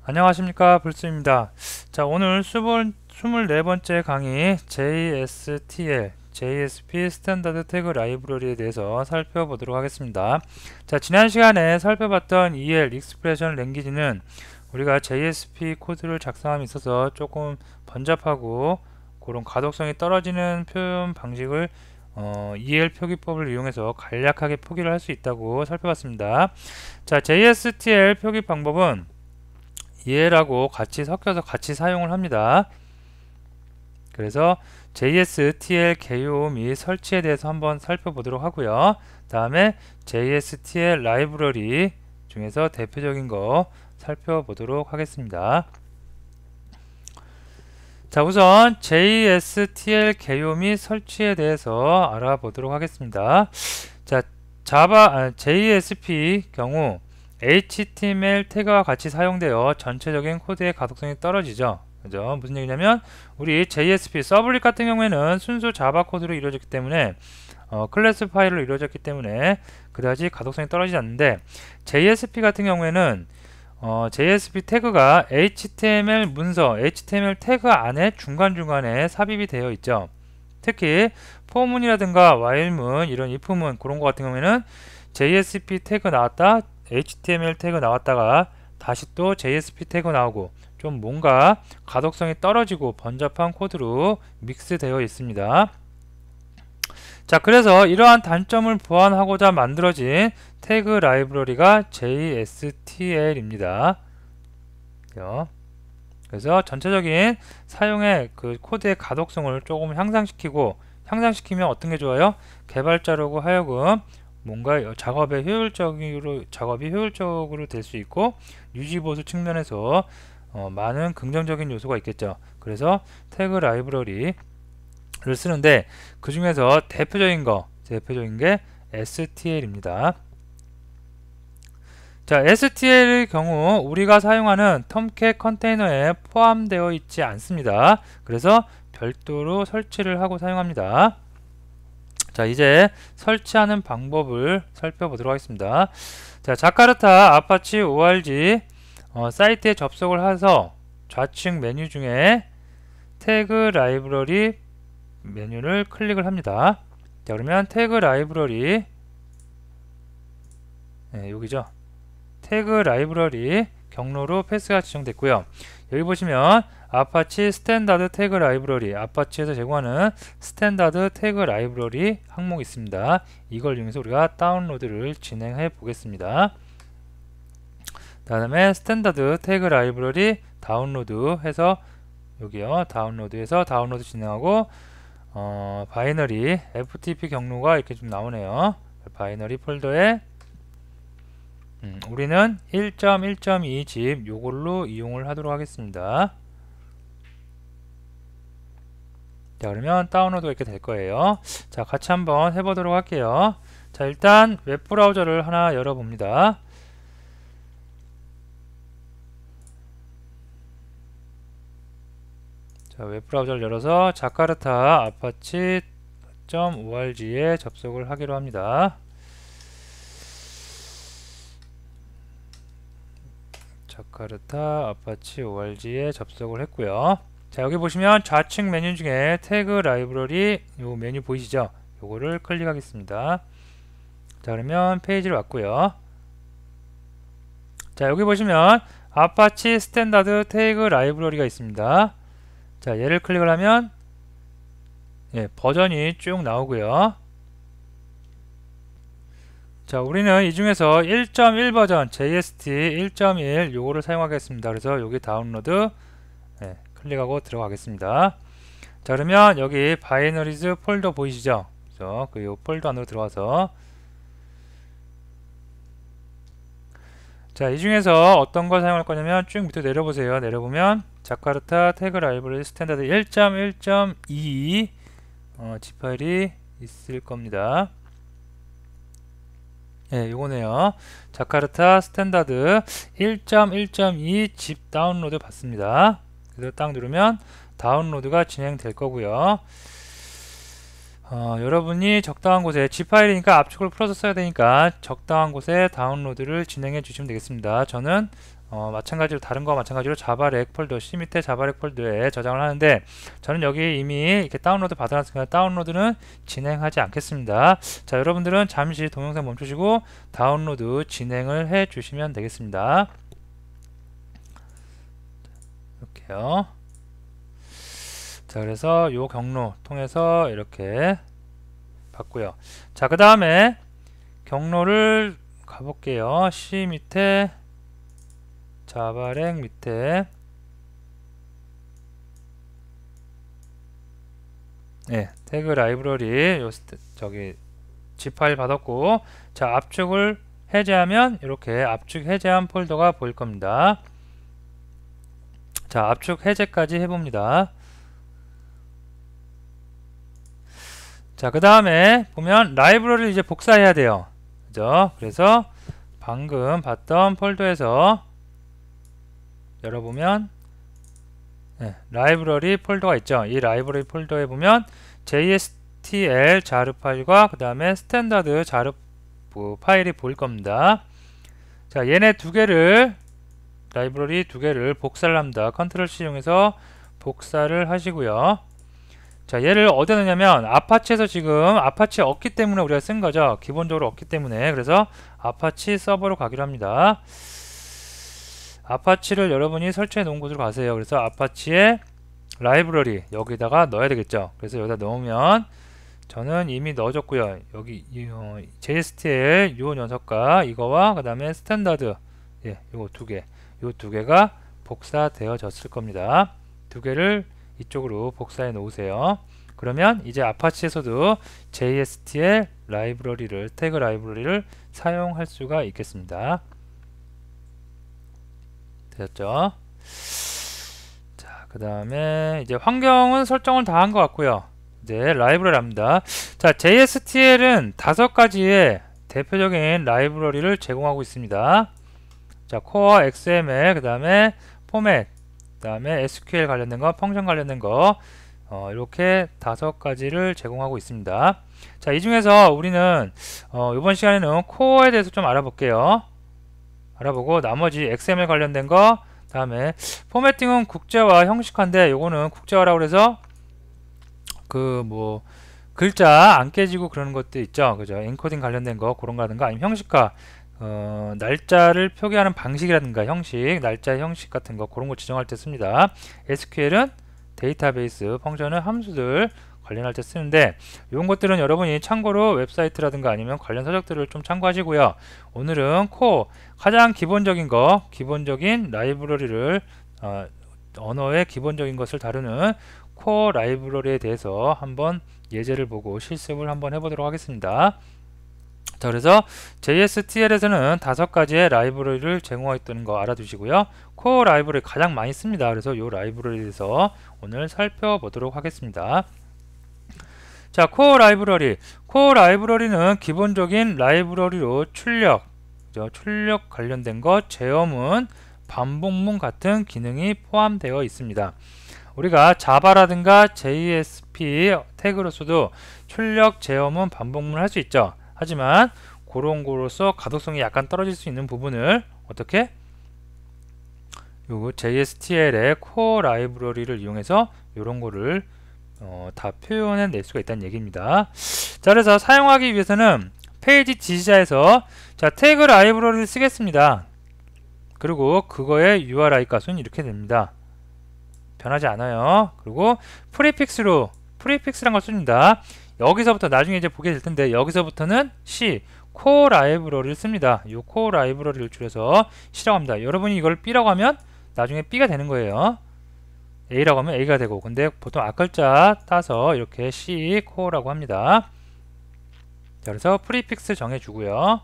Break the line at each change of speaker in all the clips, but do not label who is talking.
안녕하십니까, 불스입니다. 자, 오늘 24번째 강의 JSTL, JSP 스탠다드 태그 라이브러리에 대해서 살펴보도록 하겠습니다. 자, 지난 시간에 살펴봤던 EL, 익스프레션 랭귀지는 우리가 JSP 코드를 작성함에 있어서 조금 번잡하고 그런 가독성이 떨어지는 표현 방식을 EL 표기법을 이용해서 간략하게 표기를 할 수 있다고 살펴봤습니다. 자, JSTL 표기 방법은 EL하고 같이 섞여서 같이 사용을 합니다. 그래서 JSTL 개요 및 설치에 대해서 한번 살펴보도록 하고요. 다음에 JSTL 라이브러리 중에서 대표적인 거 살펴보도록 하겠습니다. 자, 우선 JSTL 개요 및 설치에 대해서 알아보도록 하겠습니다. 자, JSP 경우 HTML 태그와 같이 사용되어 전체적인 코드의 가독성이 떨어지죠. 그죠? 무슨 얘기냐면 우리 JSP 서블릿 같은 경우에는 순수 자바 코드로 이루어졌기 때문에 클래스 파일로 이루어졌기 때문에 그다지 가독성이 떨어지지 않는데, JSP 같은 경우에는 JSP 태그가 HTML 문서, HTML 태그 안에 중간중간에 삽입이 되어 있죠. 특히 포문이라든가 while문, 이런 if문 그런 거 같은 경우에는 JSP 태그 나왔다, HTML 태그 나왔다가 다시 또 JSP 태그 나오고 좀 뭔가 가독성이 떨어지고 번잡한 코드로 믹스되어 있습니다. 자, 그래서 이러한 단점을 보완하고자 만들어진 태그 라이브러리가 JSTL입니다. 그래서 전체적인 사용의 그 코드의 가독성을 조금 향상시키면 어떤 게 좋아요? 개발자라고 하여금 뭔가 작업이 효율적으로 될 수 있고, 유지보수 측면에서 많은 긍정적인 요소가 있겠죠. 그래서 태그 라이브러리를 쓰는데 그 중에서 대표적인 게 STL입니다. 자, STL의 경우 우리가 사용하는 톰캣 컨테이너에 포함되어 있지 않습니다. 그래서 별도로 설치를 하고 사용합니다. 자, 이제 설치하는 방법을 살펴보도록 하겠습니다. 자, 자카르타 아파치 org 사이트에 접속을 해서 좌측 메뉴 중에 태그 라이브러리 메뉴를 클릭을 합니다. 자, 그러면 태그 라이브러리, 여기죠. 태그 라이브러리 경로로 패스가 지정됐고요. 여기 보시면 아파치 스탠다드 태그 라이브러리, 아파치에서 제공하는 스탠다드 태그 라이브러리 항목이 있습니다. 이걸 이용해서 우리가 다운로드를 진행해 보겠습니다. 다음에 스탠다드 태그 라이브러리 다운로드 해서 여기요, 다운로드해서 다운로드 진행하고 바이너리 FTP 경로가 이렇게 좀 나오네요. 바이너리 폴더에 우리는 1.1.2 집 요걸로 이용을 하도록 하겠습니다. 자, 그러면 다운로드가 이렇게 될 거예요. 자, 같이 한번 해보도록 할게요. 자, 일단 웹브라우저를 하나 열어봅니다. 자, 웹브라우저를 열어서 자카르타 아파치 .org에 접속을 하기로 합니다. 자카르타 아파치 org에 접속을 했고요. 자, 여기 보시면 좌측 메뉴 중에 태그 라이브러리 요 메뉴 보이시죠? 요거를 클릭하겠습니다. 자, 그러면 페이지로 왔고요. 자, 여기 보시면 아파치 스탠다드 태그 라이브러리가 있습니다. 자, 얘를 클릭을 하면 버전이 쭉 나오고요. 자, 우리는 이 중에서 1.1 버전 JST 1.1 요거를 사용하겠습니다. 그래서 여기 다운로드 클릭하고 들어가겠습니다. 자, 그러면 여기 바이너리즈 폴더 보이시죠? 그래서 그 요 폴더 안으로 들어가서, 자, 이 중에서 어떤 걸 사용할 거냐면 쭉 밑으로 내려보세요. 내려보면 자카르타 태그 라이브러리 스탠다드 1.1.2 zip 파일이 있을 겁니다. 요거네요. 자카르타 스탠다드 1.1.2 zip 다운로드 받습니다. 그래서 딱 누르면 다운로드가 진행될 거고요. 여러분이 적당한 곳에 zip 파일이니까 압축을 풀어서 써야 되니까 적당한 곳에 다운로드를 진행해 주시면 되겠습니다. 저는 마찬가지로 다른 거와 마찬가지로 자바렉 폴더 C 밑에 자바렉 폴더에 저장을 하는데 저는 여기 이미 이렇게 다운로드 받아놨으니까 다운로드는 진행하지 않겠습니다. 자, 여러분들은 잠시 동영상 멈추시고 다운로드 진행을 해 주시면 되겠습니다. 이렇게요. 자, 그래서 요 경로 통해서 이렇게 봤고요. 자, 그 다음에 경로를 가볼게요. C 밑에 자바렉 밑에 태그 라이브러리 저기 zip 파일 받았고, 자, 압축을 해제하면 이렇게 압축 해제한 폴더가 보일 겁니다. 자, 압축 해제까지 해봅니다. 자, 그 다음에 보면 라이브러리를 이제 복사해야 돼요. 그죠? 그래서 방금 봤던 폴더에서 열어보면 라이브러리 폴더가 있죠. 이 라이브러리 폴더에 보면 JSTL 자르 파일과 그 다음에 스탠다드 자르 파일이 보일 겁니다. 자, 얘네 두 개를 라이브러리 두 개를 복사를 합니다. 컨트롤 C 이용해서 복사를 하시고요. 자, 얘를 어디에 넣냐면 아파치에서 지금 아파치 없기 때문에 우리가 쓴 거죠. 기본적으로 없기 때문에. 그래서 아파치 서버로 가기로 합니다. 아파치를 여러분이 설치해 놓은 곳으로 가세요. 그래서 아파치의 라이브러리 여기다가 넣어야 되겠죠. 그래서 여기다 넣으면 저는 이미 넣어줬고요. 여기 JSTL 요 녀석과 이거와 그 다음에 스탠다드 요거 두 개가 복사되어졌을 겁니다. 두 개를 이쪽으로 복사해 놓으세요. 그러면 이제 아파치에서도 JSTL 라이브러리를 태그 라이브러리를 사용할 수가 있겠습니다. 되셨죠? 자, 그 다음에 이제 환경은 설정을 다 한 것 같고요. 이제 라이브러리 합니다. 자, JSTL은 5가지의 대표적인 라이브러리를 제공하고 있습니다. 자, 코어 XML, 그 다음에 포맷, 그 다음에 SQL 관련된 거, 펑션 관련된 거, 이렇게 5가지를 제공하고 있습니다. 자, 이 중에서 우리는 이번 시간에는 코어에 대해서 좀 알아볼게요. 알아보고 나머지 XML 관련된 거, 다음에 포매팅은 국제화 형식화인데 요거는 국제화라고 해서 글자 안 깨지고 그러는 것도 있죠. 그죠? 엔코딩 관련된 거 그런 거라든가 아니면 형식화, 날짜를 표기하는 방식이라든가 형식, 날짜의 형식 같은 거 그런 거 지정할 때 씁니다. SQL은 데이터베이스, 펑션은 함수들 관련할 때 쓰는데 이런 것들은 여러분이 참고로 웹사이트라든가 아니면 관련 서적들을 좀 참고하시고요. 오늘은 코어 가장 기본적인 거, 기본적인 라이브러리를 언어의 기본적인 것을 다루는 코어 라이브러리에 대해서 한번 예제를 보고 실습을 한번 해보도록 하겠습니다. 자, 그래서 JSTL에서는 5가지의 라이브러리를 제공하고 있다는 거 알아두시고요. 코어 라이브러리 가장 많이 씁니다. 그래서 이 라이브러리에 대해서 오늘 살펴보도록 하겠습니다. 자, 코어 라이브러리는 기본적인 라이브러리로 출력 관련된 것, 제어문, 반복문 같은 기능이 포함되어 있습니다. 우리가 자바라든가 JSP 태그로서도 출력, 제어문, 반복문을 할 수 있죠. 하지만 그런 거로서 가독성이 약간 떨어질 수 있는 부분을 어떻게? 요 JSTL의 코어 라이브러리를 이용해서 이런 거를 다 표현해 낼 수가 있다는 얘기입니다. 자, 그래서 사용하기 위해서는 페이지 지시자에서 자, 태그 라이브러리를 쓰겠습니다. 그리고 그거의 URI 값은 이렇게 됩니다. 변하지 않아요. 그리고 프리픽스란 걸 씁니다. 여기서부터 나중에 이제 보게 될 텐데 여기서부터는 C 코어 라이브러리를 씁니다. 이 코어 라이브러리를 줄여서 C라고 합니다. 여러분이 이걸 B라고 하면 나중에 B가 되는 거예요. A라고 하면 A가 되고, 근데 보통 앞글자 따서 이렇게 C 코어라고 합니다. 자, 그래서 프리픽스 정해주고요.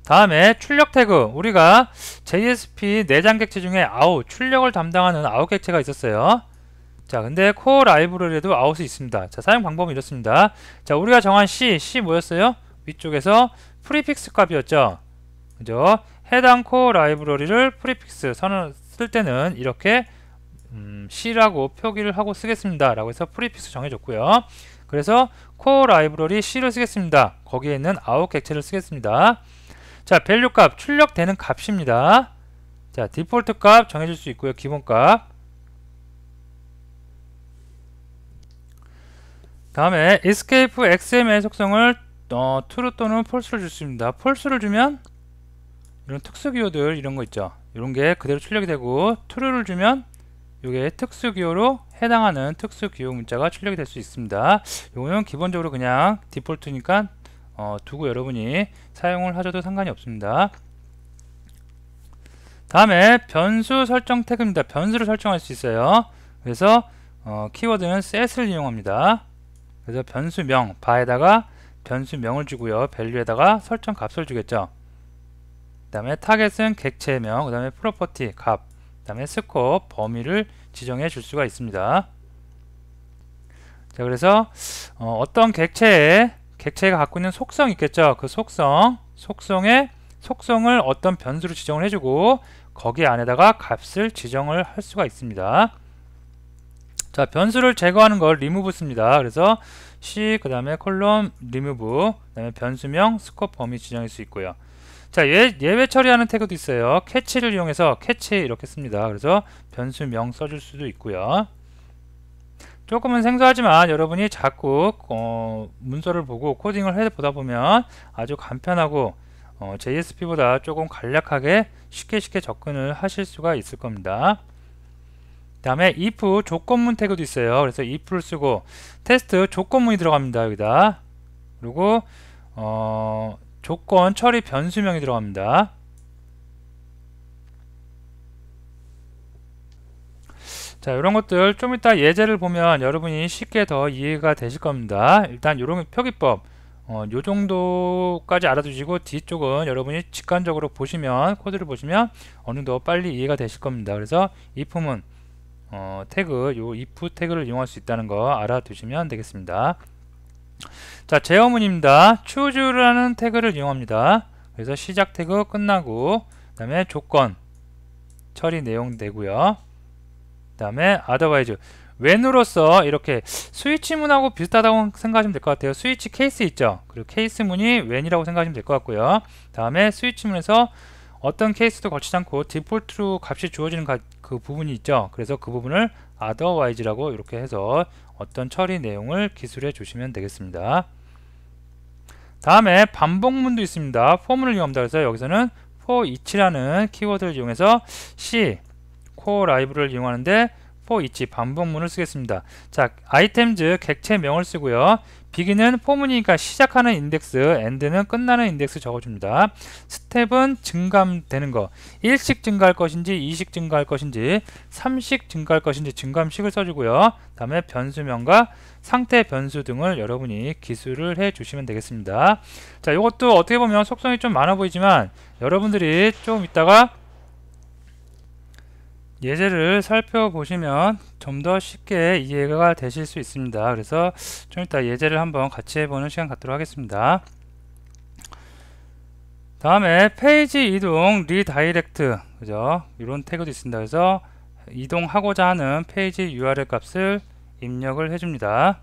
다음에 출력 태그, 우리가 JSP 내장 객체 중에 출력을 담당하는 아웃 객체가 있었어요. 자, 근데 코어 라이브러리에도 아웃이 있습니다. 자, 사용 방법은 이렇습니다. 자, 우리가 정한 C 뭐였어요? 위쪽에서 프리픽스 값이었죠. 그죠? 해당 코어 라이브러리를 프리픽스 선을 쓸 때는 이렇게 C라고 표기를 하고 쓰겠습니다. 라고 해서 프리픽스 정해줬고요. 그래서 코어 라이브러리 C를 쓰겠습니다. 거기에 있는 아웃 객체를 쓰겠습니다. 자, 밸류 값, 출력되는 값입니다. 자, 디폴트 값 정해줄 수 있고요. 기본 값. 다음에 escape xml 속성을 true 또는 false를 줄 수 있습니다. false를 주면 이런 특수 기호들 이런 거 있죠. 이런 게 그대로 출력이 되고 true를 주면 이게 특수 기호로 해당하는 특수 기호 문자가 출력이 될 수 있습니다. 이거는 기본적으로 그냥 디폴트니까 두고 여러분이 사용을 하셔도 상관이 없습니다. 다음에 변수 설정 태그입니다. 변수를 설정할 수 있어요. 그래서 키워드는 set을 이용합니다. 그래서 변수명 바에다가 변수명을 주고요. 밸류에다가 설정 값을 주겠죠. 그 다음에 타겟은 객체명, 그 다음에 프로퍼티 값, 그 다음에 스코프 범위를 지정해 줄 수가 있습니다. 자, 그래서 어떤 객체가 갖고 있는 속성이 있겠죠. 그 속성을 어떤 변수로 지정을 해주고 거기 안에다가 값을 지정을 할 수가 있습니다. 자, 변수를 제거하는 걸 remove 씁니다. 그래서 C 그 다음에 콜론 remove, 그 다음에 변수명 스코프 범위 지정할 수 있고요. 자, 예외 처리하는 태그도 있어요. 캐치를 이용해서 캐치 이렇게 씁니다. 그래서 변수명 써줄 수도 있고요. 조금은 생소하지만 여러분이 자꾸 문서를 보고 코딩을 해보다 보면 아주 간편하고 JSP보다 조금 간략하게 쉽게 접근을 하실 수가 있을 겁니다. 그 다음에 if 조건문 태그도 있어요. 그래서 if를 쓰고 테스트 조건문이 들어갑니다. 여기다. 그리고 조건 처리 변수명이 들어갑니다. 자, 이런 것들 좀 이따 예제를 보면 여러분이 쉽게 더 이해가 되실 겁니다. 일단 이런 표기법 요 정도까지 알아두시고 뒤쪽은 여러분이 직관적으로 보시면 코드를 보시면 어느 정도 빨리 이해가 되실 겁니다. 그래서 if문 태그, 요 if 태그를 이용할 수 있다는 거 알아두시면 되겠습니다. 자, 제어문입니다. choose라는 태그를 이용합니다. 그래서 시작 태그 끝나고 그 다음에 조건 처리 내용 되고요. 그 다음에 otherwise when으로서 이렇게 스위치문하고 비슷하다고 생각하시면 될 것 같아요. 스위치 케이스 있죠. 그리고 케이스문이 when이라고 생각하시면 될 것 같고요. 다음에 스위치문에서 어떤 케이스도 거치지 않고 디폴트로 값이 주어지는 그 부분이 있죠. 그래서 그 부분을 otherwise라고 이렇게 해서 어떤 처리 내용을 기술해 주시면 되겠습니다. 다음에 반복문도 있습니다. for문을 이용합니다. 그래서 여기서는 for each라는 키워드를 이용해서 C core 라이브러리를 이용하는데 for each 반복문을 쓰겠습니다. 자, items 객체명을 쓰고요. begin은 포문이니까 시작하는 인덱스, end는 끝나는 인덱스 적어줍니다. 스텝은 증감되는 거, 1씩 증가할 것인지 2씩 증가할 것인지 3씩 증가할 것인지 증감식을 써주고요. 다음에 변수명과 상태 변수 등을 여러분이 기술을 해 주시면 되겠습니다. 자, 이것도 어떻게 보면 속성이 좀 많아 보이지만 여러분들이 좀 이따가 예제를 살펴보시면 좀 더 쉽게 이해가 되실 수 있습니다. 그래서 좀 이따 예제를 한번 같이 해보는 시간 갖도록 하겠습니다. 다음에 페이지 이동 리다이렉트, 그죠? 이런 태그도 있습니다. 그래서 이동하고자 하는 페이지 URL 값을 입력을 해줍니다.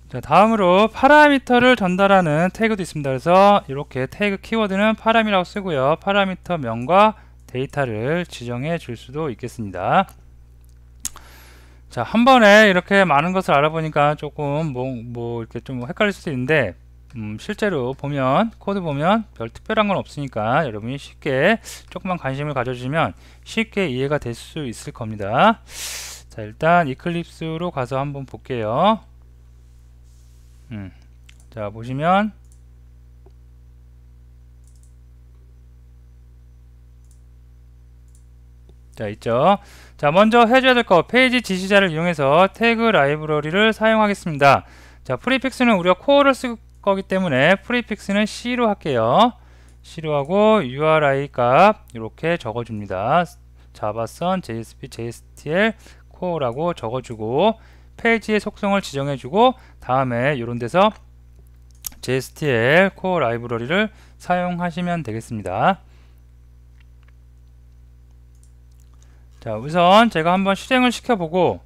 자, 다음으로 파라미터를 전달하는 태그도 있습니다. 그래서 이렇게 태그 키워드는 파람이라고 쓰고요. 파라미터 명과 데이터를 지정해 줄 수도 있겠습니다. 자, 한 번에 이렇게 많은 것을 알아보니까 조금 뭐 이렇게 좀 헷갈릴 수도 있는데 실제로 보면 코드 보면 별 특별한 건 없으니까 여러분이 쉽게 조금만 관심을 가져주시면 쉽게 이해가 될 수 있을 겁니다. 자, 일단 이클립스로 가서 한번 볼게요. 자, 보시면 자, 있죠. 자, 먼저 해줘야 될 거 페이지 지시자를 이용해서 태그 라이브러리를 사용하겠습니다. 자, 프리픽스는 우리가 코어를 쓸 거기 때문에 프리픽스는 C로 할게요. C로 하고 URI 값 이렇게 적어줍니다. 자바선 JSP, JSTL 코어라고 적어주고 페이지의 속성을 지정해주고 다음에 이런 데서 JSTL 코어 라이브러리를 사용하시면 되겠습니다. 자, 우선 제가 한번 실행을 시켜보고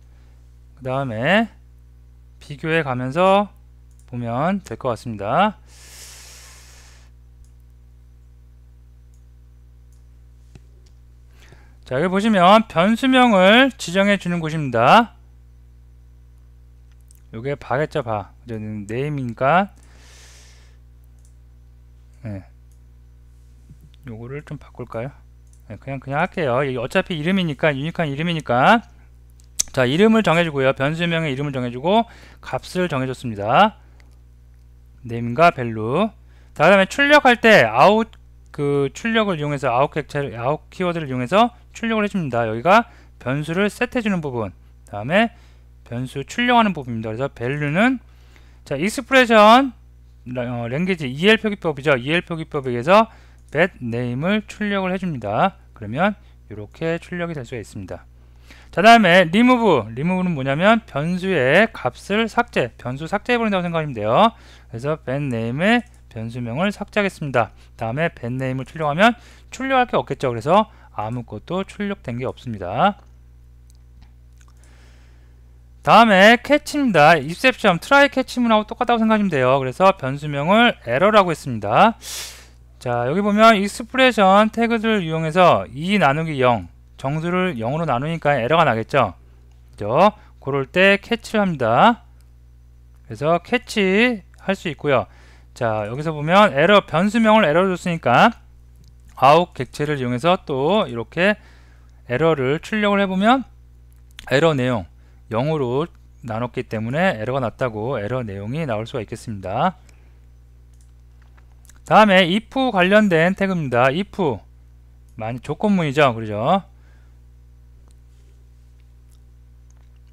그 다음에 비교해 가면서 보면 될 것 같습니다. 자, 여기 보시면 변수명을 지정해 주는 곳입니다. 요게 바겠죠, 바. 네임이니까. 네. 요거를 좀 바꿀까요? 네, 그냥 할게요. 이게 어차피 이름이니까, 유니크한 이름이니까. 자, 이름을 정해주고요. 변수명의 이름을 정해주고 값을 정해줬습니다. 네임과 밸류. 다음에 출력할 때 아웃 출력을 이용해서 아웃 키워드를 이용해서 출력을 해줍니다. 여기가 변수를 set해주는 부분. 다음에 변수 출력하는 부분입니다. 그래서 value는 자 expression 랭귀지 EL 표기법이죠. EL 표기법에 의해서 that name을 출력을 해줍니다. 그러면 이렇게 출력이 될 수가 있습니다. 자, 다음에 remove는 뭐냐면 변수의 값을 변수 삭제해버린다고 생각하면 돼요. 그래서 that name의 변수명을 삭제하겠습니다. 다음에 that name을 출력하면 출력할 게 없겠죠. 그래서 아무것도 출력된 게 없습니다. 다음에 catch입니다. exception, try catch문하고 똑같다고 생각하시면 돼요. 그래서 변수명을 error라고 했습니다. 자, 여기 보면 expression 태그들을 이용해서 2 나누기 0 정수를 0으로 나누니까 에러가 나겠죠. 그죠? 그럴 때 catch를 합니다. 그래서 catch 할 수 있고요. 자, 여기서 보면 변수명을 에러로 줬으니까 아웃 객체를 이용해서 또 이렇게 에러를 출력을 해보면 에러 내용 0으로 나눴기 때문에 에러가 났다고 에러 내용이 나올 수가 있겠습니다. 다음에 if 관련된 태그입니다. if 조건문이죠. 그죠?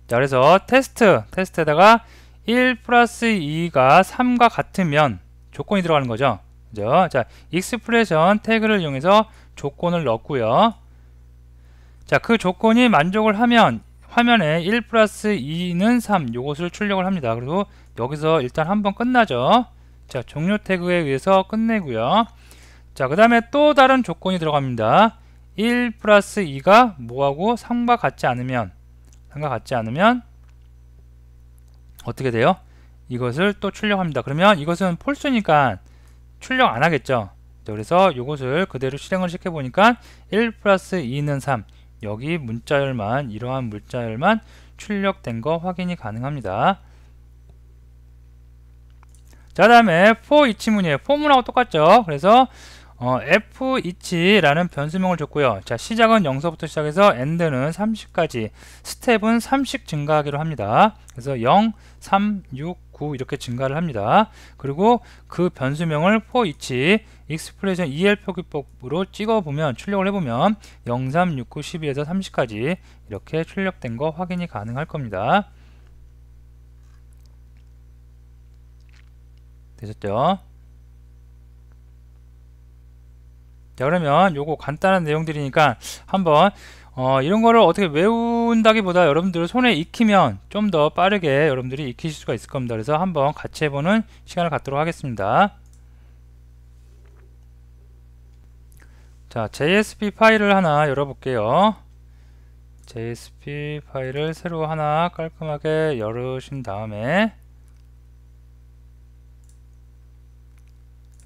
자, 그래서 테스트에다가 1 플러스 2가 3과 같으면 조건이 들어가는 거죠. 그죠? 자, expression 태그를 이용해서 조건을 넣고요. 자, 그 조건이 만족을 하면 화면에 1 플러스 2는 3 요것을 출력을 합니다. 그리고 여기서 일단 한번 끝나죠. 자, 종료 태그에 의해서 끝내고요. 자, 그 다음에 또 다른 조건이 들어갑니다. 1 플러스 2가 뭐하고 3과 같지 않으면 어떻게 돼요? 이것을 또 출력합니다. 그러면 이것은 폴스니까 출력 안 하겠죠. 그래서 이것을 그대로 실행을 시켜 보니까 1 플러스 2는 3 여기 이러한 문자열만 출력된 거 확인이 가능합니다. 자, 다음에 for each문이에요. for문하고 똑같죠. 그래서 f each라는 변수명을 줬고요. 자, 시작은 0서부터 시작해서 end는 30까지 스텝은 3씩 증가하기로 합니다. 그래서 0, 3, 6, 9 이렇게 증가를 합니다. 그리고 그 변수명을 for each expression EL 표기법으로 찍어보면 출력을 해보면 0, 3, 6, 9, 12에서 30까지 이렇게 출력된 거 확인이 가능할 겁니다. 되셨죠? 자, 그러면 요거 간단한 내용들이니까 한번 이런 거를 어떻게 외운다기보다 여러분들 손에 익히면 좀 더 빠르게 여러분들이 익히실 수가 있을 겁니다. 그래서 한번 같이 해보는 시간을 갖도록 하겠습니다. 자, JSP 파일을 하나 열어볼게요. JSP 파일을 새로 하나 깔끔하게 열으신 다음에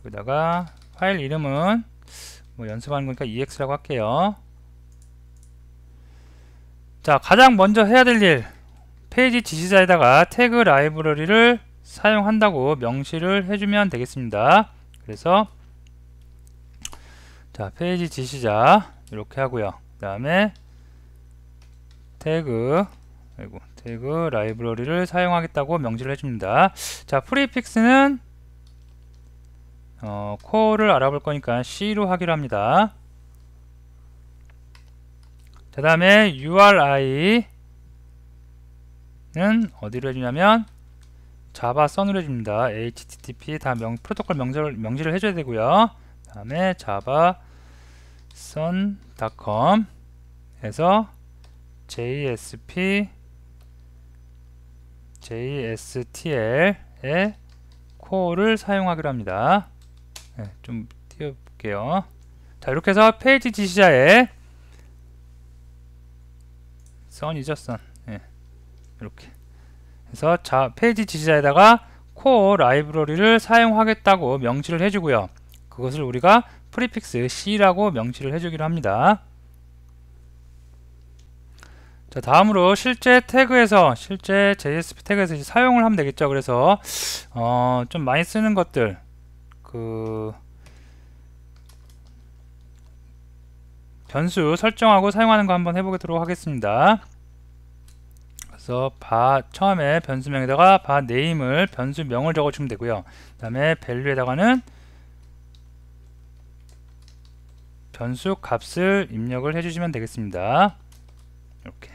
여기다가 파일 이름은 뭐 연습하는 거니까 EX라고 할게요. 자, 가장 먼저 해야 될 일, 페이지 지시자에다가 태그 라이브러리를 사용한다고 명시를 해주면 되겠습니다. 그래서 자, 페이지 지시자 이렇게 하고요. 그 다음에 태그 라이브러리를 사용하겠다고 명시를 해줍니다. 자, 프리픽스는 코어를 알아볼 거니까 C로 하기로 합니다. 자, 다음에 URI는 어디로 해주냐면 자바 선으로 해줍니다. HTTP 다 프로토콜 명시를 해줘야 되고요. 다음에 자바 sun.com 에서 JSTL의 코어를 사용하기로 합니다. 네, 좀 띄워볼게요. 자, 이렇게 해서 페이지 지시자에 sun이죠, sun. 네, 이렇게 해서 페이지 지시자에다가 코어 라이브러리를 사용하겠다고 명시를 해주고요. 그것을 우리가 프리픽스 C라고 명시를 해주기로 합니다. 자, 다음으로 실제 태그에서 실제 JSP 태그에서 이제 사용을 하면 되겠죠. 그래서 좀 많이 쓰는 것들 변수 설정하고 사용하는 거 한번 해보도록 하겠습니다. 그래서 처음에 변수명에다가 name을 변수명을 적어주면 되고요. 그 다음에 value에다가는 변수 값을 입력을 해주시면 되겠습니다. 이렇게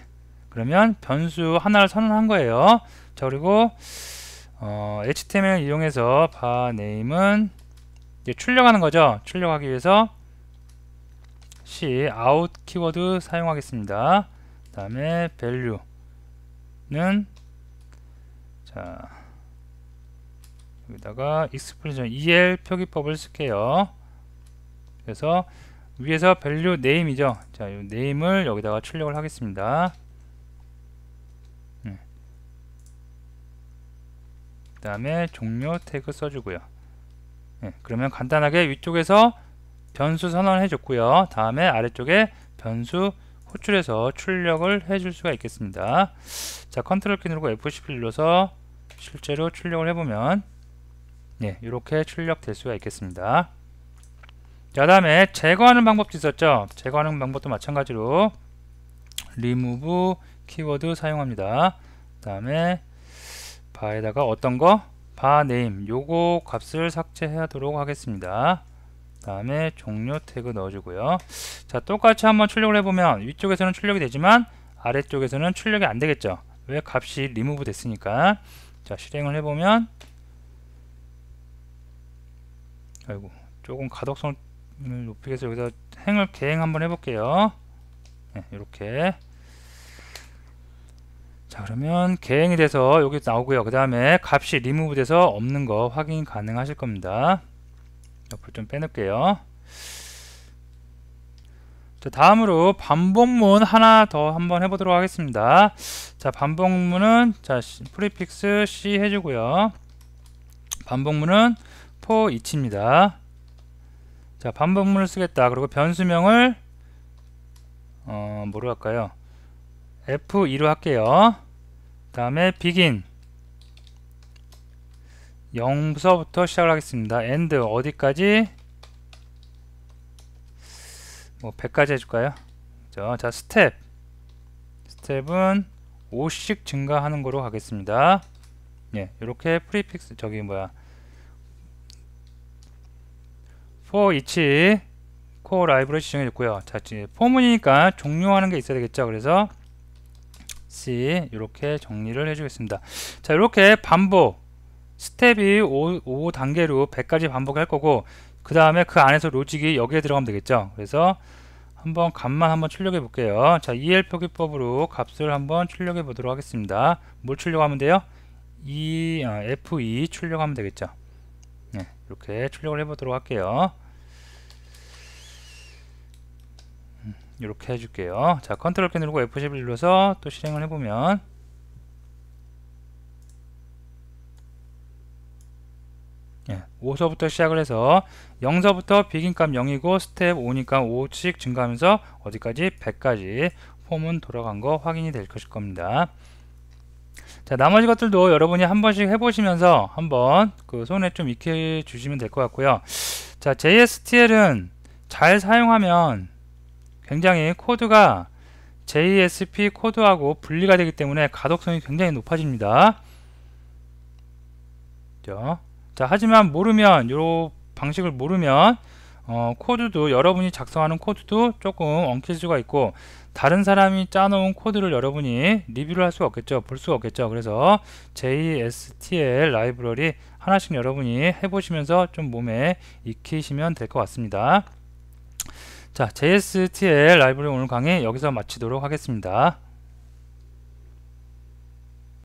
그러면 변수 하나를 선언한 거예요. 자, 그리고 HTML 이용해서 name은 이제 출력하는 거죠. 출력하기 위해서 out 키워드 사용하겠습니다. 그 다음에 value는 자, 여기다가 expression EL 표기법을 쓸게요. 그래서 위에서 value name이죠. 자, 이 name을 여기다가 출력을 하겠습니다. 그 다음에 종료 태그 써주고요. 그러면 간단하게 위쪽에서 변수 선언을 해줬고요. 다음에 아래쪽에 변수 호출해서 출력을 해줄 수가 있겠습니다. 자, 컨트롤 키 누르고 F11 눌러서 실제로 출력을 해보면 이렇게 출력될 수가 있겠습니다. 자, 다음에 제거하는 방법도 있었죠. 제거하는 방법도 마찬가지로 remove 키워드 사용합니다. 그 다음에 바에다가 어떤 거? 바 name 요거 값을 삭제하도록 하겠습니다. 그 다음에 종료 태그 넣어주고요. 자, 똑같이 한번 출력을 해보면 위쪽에서는 출력이 되지만 아래쪽에서는 출력이 안 되겠죠. 왜? 값이 remove 됐으니까. 자, 실행을 해보면 아이고, 조금 가독성을 높이기 위해서 여기서 계행 한번 해볼게요. 이렇게. 자, 그러면 계행이 돼서 여기 나오고요. 그 다음에 값이 remove 돼서 없는 거 확인 가능하실 겁니다. 옆을 좀 빼놓을게요. 자, 다음으로 반복문 하나 더 한번 해보도록 하겠습니다. 자, 반복문은 자, 프리픽스 C 해주고요. 반복문은 for each입니다. 자, 반복문을 쓰겠다. 그리고 변수명을 뭐로 할까요? F2로 할게요. 그 다음에 begin 0부터 시작을 하겠습니다. end 어디까지? 뭐 100까지 해줄까요? 자, 스텝은 5씩 증가하는 거로 가겠습니다. 이렇게 프리픽스 for each 코어 라이브러리 지정해줬고요. 자, 포문이니까 종료하는 게 있어야 되겠죠. 그래서 C 이렇게 정리를 해주겠습니다. 자, 이렇게 반복 스텝이 5단계로 100까지 반복할 거고 그 다음에 그 안에서 로직이 여기에 들어가면 되겠죠. 그래서 한번 값만 한번 출력해 볼게요. 자, EL 표기법으로 값을 한번 출력해 보도록 하겠습니다. 뭘 출력하면 돼요? F2 출력하면 되겠죠. 이렇게 출력을 해 보도록 할게요. 이렇게 해줄게요. 자, 컨트롤 키 누르고 F11 눌러서 또 실행을 해보면 5서부터 시작을 해서 0서부터 비긴값 0이고 스텝 5니까 5씩 증가하면서 어디까지? 100까지 폼은 돌아간 거 확인이 될 것일 겁니다. 자, 나머지 것들도 여러분이 한 번씩 해보시면서 한번 그 손에 좀 익혀 주시면 될 것 같고요. 자, JSTL은 잘 사용하면 굉장히 코드가 JSP 코드하고 분리가 되기 때문에 가독성이 굉장히 높아집니다. 자, 하지만 모르면 요 방식을 모르면 코드도 여러분이 작성하는 코드도 조금 엉킬 수가 있고 다른 사람이 짜놓은 코드를 여러분이 리뷰를 할 수가 없겠죠. 볼 수가 없겠죠. 그래서 JSTL 라이브러리 하나씩 여러분이 해보시면서 좀 몸에 익히시면 될 것 같습니다. 자, JSTL 라이브러리 오늘 강의 여기서 마치도록 하겠습니다.